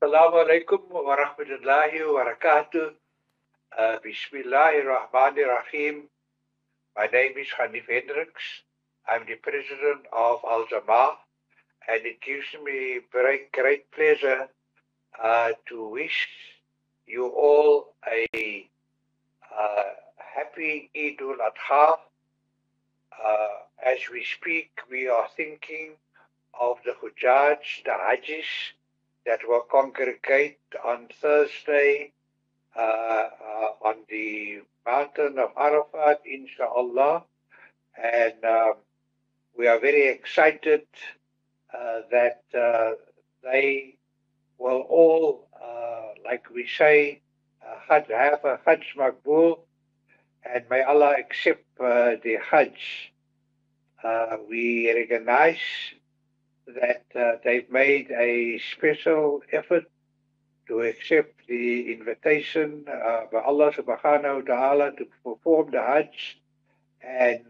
Assalamu alaikum wa rahmatullahi wa barakatuh. Bismillahir Rahmanir Rahim. My name is Hanif Hendricks. I'm the president of Al Jama'ah, and it gives me great pleasure to wish you all a happy Eid al-Adha. As we speak, we are thinking of the Hujjaj, the Hajjis, that will congregate on Thursday on the mountain of Arafat, inshallah. And we are very excited that they will all, like we say, have a Hajj Makbul, and may Allah accept the Hajj. We recognize that they've made a special effort to accept the invitation by Allah subhanahu wa ta'ala to perform the Hajj, and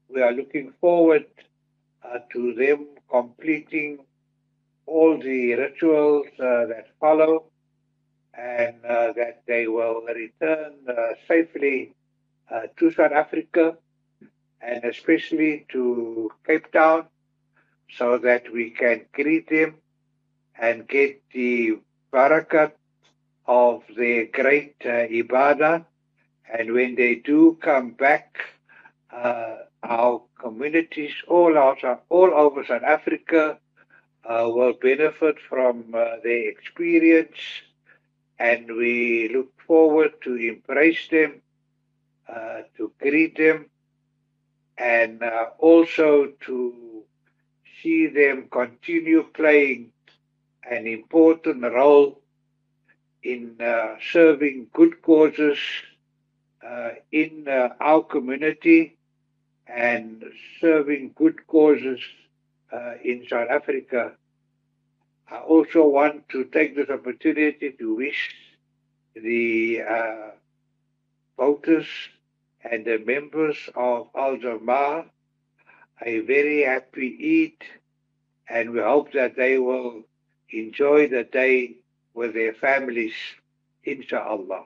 we are looking forward to them completing all the rituals that follow, and that they will return safely to South Africa, and especially to Cape Town, so that we can greet them and get the barakat of their great ibadah. And when they do come back, our communities all over South Africa will benefit from their experience, and we look forward to embrace them, to greet them, and also to see them continue playing an important role in serving good causes in our community and serving good causes in South Africa. I also want to take this opportunity to wish the voters and the members of Al Jama'ah a very happy Eid, and we hope that they will enjoy the day with their families, inshallah.